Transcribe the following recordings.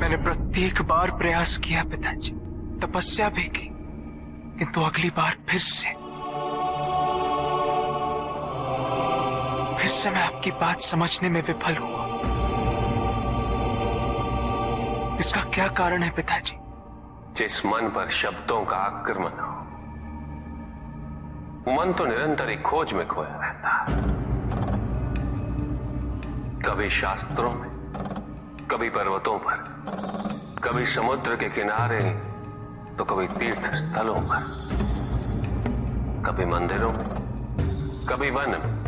मैंने प्रत्येक बार प्रयास किया पिताजी, तपस्या भी की, किंतु अगली बार फिर से मैं आपकी बात समझने में विफल हुआ। इसका क्या कारण है पिताजी? जिस मन पर शब्दों का आक्रमण हो, मन तो निरंतर एक खोज में खोया रहता है। कभी शास्त्रों में, कभी पर्वतों पर, कभी समुद्र के किनारे, तो कभी तीर्थ स्थलों पर, कभी मंदिरों में, कभी वन में।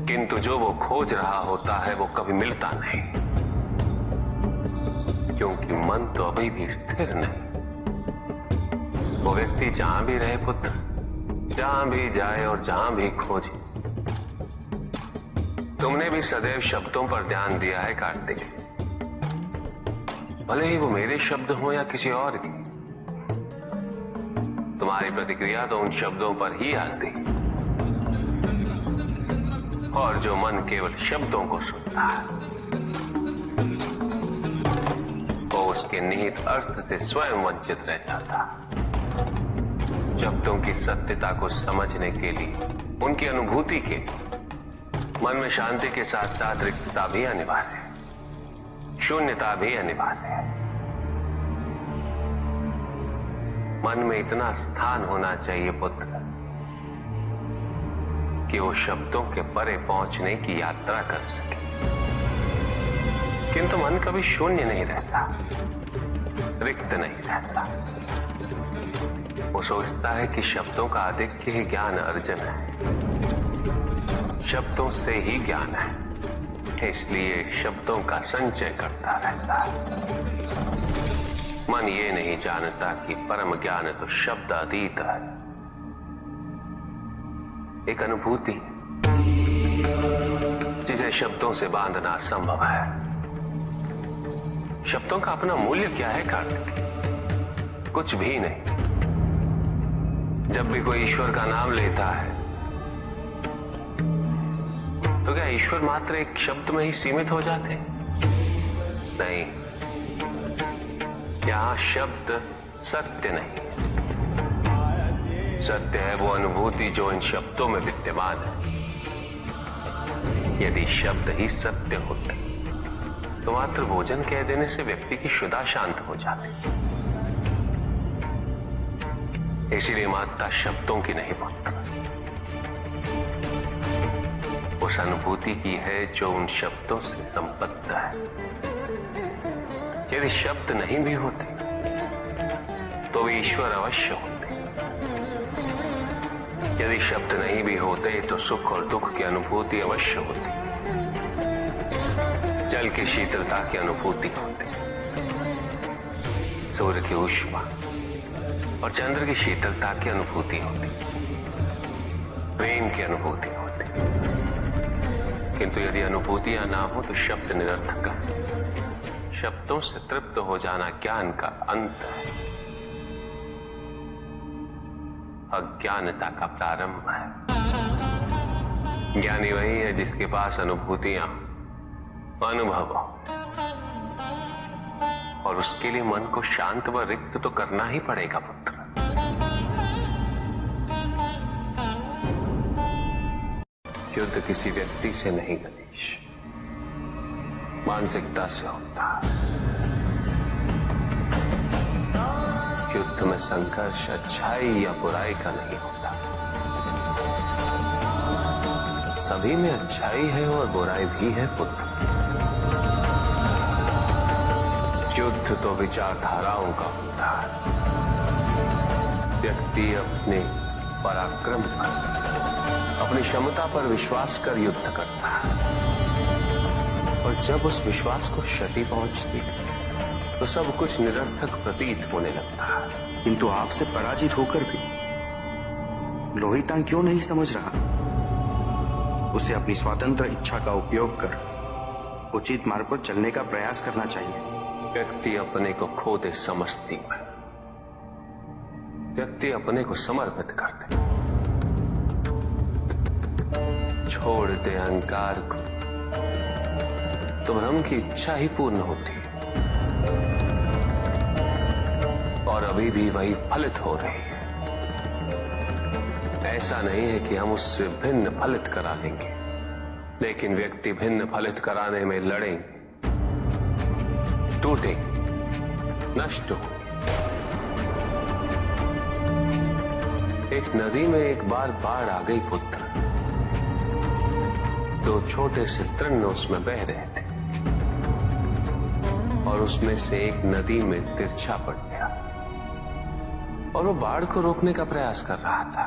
किंतु जो वो खोज रहा होता है वो कभी मिलता नहीं, क्योंकि मन तो अभी भी स्थिर नहीं। वो व्यक्ति जहां भी रहे पुत्र, जहां भी जाए और जहां भी खोजे। तुमने भी सदैव शब्दों पर ध्यान दिया है कार्तिक, भले ही वो मेरे शब्द हो या किसी और की। तुम्हारी प्रतिक्रिया तो उन शब्दों पर ही आती, और जो मन केवल शब्दों को सुनता है, वो उसके निहित अर्थ से स्वयं वंचित रह जाता। शब्दों की सत्यता को समझने के लिए, उनकी अनुभूति के लिए, मन में शांति के साथ साथ रिक्तता भी अनिवार्य है, शून्यता भी अनिवार्य है। मन में इतना स्थान होना चाहिए पुत्र कि वो शब्दों के परे पहुंचने की यात्रा कर सके। किंतु मन कभी शून्य नहीं रहता, रिक्त नहीं रहता। वो सोचता है कि शब्दों का आधिक्य ही ज्ञान अर्जन है, शब्दों से ही ज्ञान है, इसलिए शब्दों का संचय करता रहता है। मन ये नहीं जानता कि परम ज्ञान तो शब्द अतीत है, एक अनुभूति जिसे शब्दों से बांधना असंभव है। शब्दों का अपना मूल्य क्या है कार्तिक? कुछ भी नहीं। जब भी कोई ईश्वर का नाम लेता है तो क्या ईश्वर मात्र एक शब्द में ही सीमित हो जाते? नहीं, यहां शब्द सत्य नहीं, सत्य है वो अनुभूति जो इन शब्दों में विद्यमान है। यदि शब्द ही सत्य होते तो मात्र भोजन कह देने से व्यक्ति की क्षुधा शांत हो जाती। इसीलिए माता शब्दों की नहीं पुत्र, उस अनुभूति की है जो उन शब्दों से संबद्ध है। यदि शब्द नहीं भी होते तो वे ईश्वर अवश्य होते। यदि शब्द नहीं भी होते तो सुख और दुख की अनुभूति अवश्य होती, जल की शीतलता की अनुभूति होती, सूर्य की ऊष्मा और चंद्र की शीतलता की अनुभूति होती, प्रेम की अनुभूति होती। किंतु यदि अनुभूतियां ना हो तो शब्द निरर्थक है। शब्दों से तृप्त हो जाना ज्ञान का अंत है, अज्ञानता का प्रारंभ है। ज्ञानी वही है जिसके पास अनुभूतियां, अनुभव हो, और उसके लिए मन को शांत व रिक्त तो करना ही पड़ेगा पुत्र। युद्ध किसी व्यक्ति से नहीं गणेश, मानसिकता से होता है। युद्ध में संघर्ष अच्छाई या बुराई का नहीं होता, सभी में अच्छाई है और बुराई भी है पुत्र। युद्ध तो विचारधाराओं का होता है। व्यक्ति अपने पराक्रम पर, अपनी क्षमता पर विश्वास कर युद्ध करता है, और जब उस विश्वास को क्षति पहुंचती तो सब कुछ निरर्थक प्रतीत होने लगता है। किंतु आपसे पराजित होकर भी लोहितांग क्यों नहीं समझ रहा? उसे अपनी स्वतंत्र इच्छा का उपयोग कर उचित मार्ग पर चलने का प्रयास करना चाहिए। व्यक्ति अपने को खो दे समझती है, व्यक्ति अपने को समर्पित कर दे, छोड़ दे अहंकार को, तो भ्रम की इच्छा ही पूर्ण होती है। और अभी भी वही फलित हो रही है। ऐसा नहीं है कि हम उससे भिन्न फलित करा लेंगे, लेकिन व्यक्ति भिन्न फलित कराने में लड़ेंगे, टूटेंगे, नष्ट होंगे। एक नदी में एक बार बाढ़ आ गई पुत्र। दो छोटे से तृण उसमें बह रहे थे और उसमें से एक नदी में तिरछा पड़ गया और वो बाढ़ को रोकने का प्रयास कर रहा था।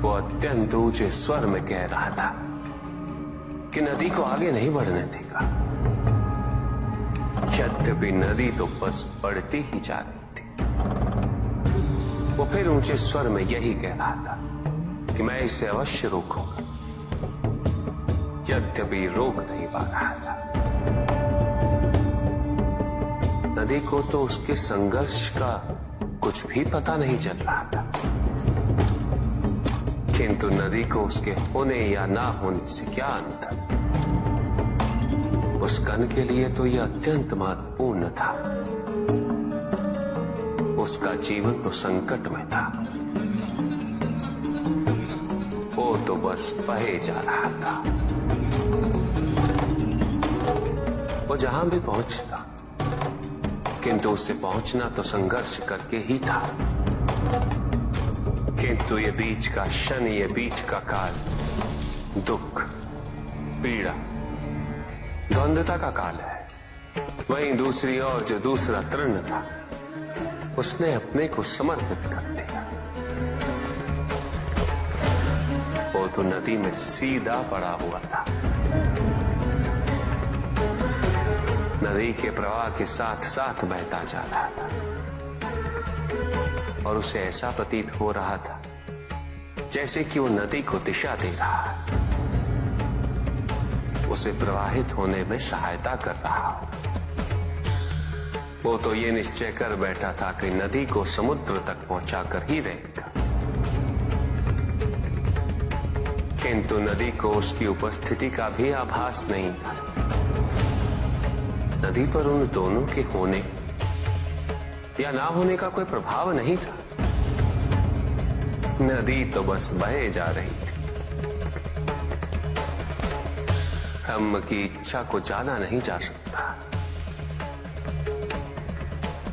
वो अत्यंत ऊंचे स्वर में कह रहा था कि नदी को आगे नहीं बढ़ने देगा। यद्यपि नदी तो बस बढ़ती ही जा रही थी। वो फिर ऊंचे स्वर में यही कह रहा था कि मैं इसे अवश्य रोकूंगा, यद्यपि रोक नहीं पा रहा था। नदी को तो उसके संघर्ष का कुछ भी पता नहीं चल रहा था, किंतु नदी को उसके होने या ना होने से क्या अंतर। उस कण के लिए तो यह अत्यंत महत्वपूर्ण था। उसका जीवन तो संकट में था। वो तो बस बहे जा रहा था। वो जहां भी पहुंचता, किंतु उससे पहुंचना तो संघर्ष करके ही था। किंतु ये बीच का क्षण, ये बीच का काल दुख, पीड़ा, द्वंद्वता का काल है। वहीं दूसरी ओर जो दूसरा तृण था, उसने अपने को समर्पित कर दिया। वो तो नदी में सीधा पड़ा हुआ था। नदी के प्रवाह के साथ साथ बहता जा रहा था और उसे ऐसा प्रतीत हो रहा था जैसे कि वो नदी को दिशा दे रहा है, उसे प्रवाहित होने में सहायता कर रहा हो। वो तो ये निश्चय कर बैठा था कि नदी को समुद्र तक पहुंचाकर ही रहेगा, किंतु नदी को उसकी उपस्थिति का भी आभास नहीं था। नदी पर उन दोनों के होने या ना होने का कोई प्रभाव नहीं था। नदी तो बस बहे जा रही थी। ब्रह्म की इच्छा को जाना नहीं जा सकता,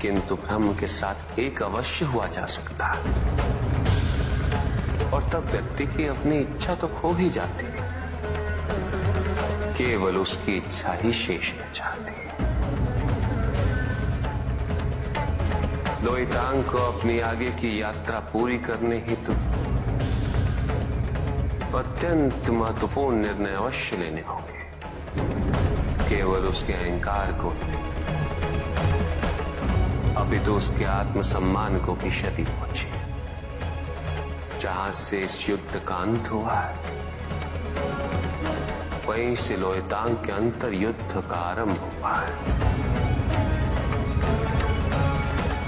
किंतु ब्रह्म के साथ एक अवश्य हुआ जा सकता, और तब व्यक्ति की अपनी इच्छा तो खो ही जाती है। केवल उसकी इच्छा ही शेष रह जाती है। लोहितांग को अपनी आगे की यात्रा पूरी करने हेतु अत्यंत महत्वपूर्ण निर्णय अवश्य लेने होंगे। केवल उसके अहंकार को, अपितु उसके आत्मसम्मान को भी क्षति पहुंची। जहां से इस युद्ध का अंत हुआ है, वहीं से लोहितांग के अंतर युद्ध का आरंभ हुआ है।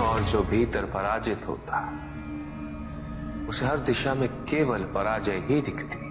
और जो भीतर पराजित होता, उसे हर दिशा में केवल पराजय ही दिखती।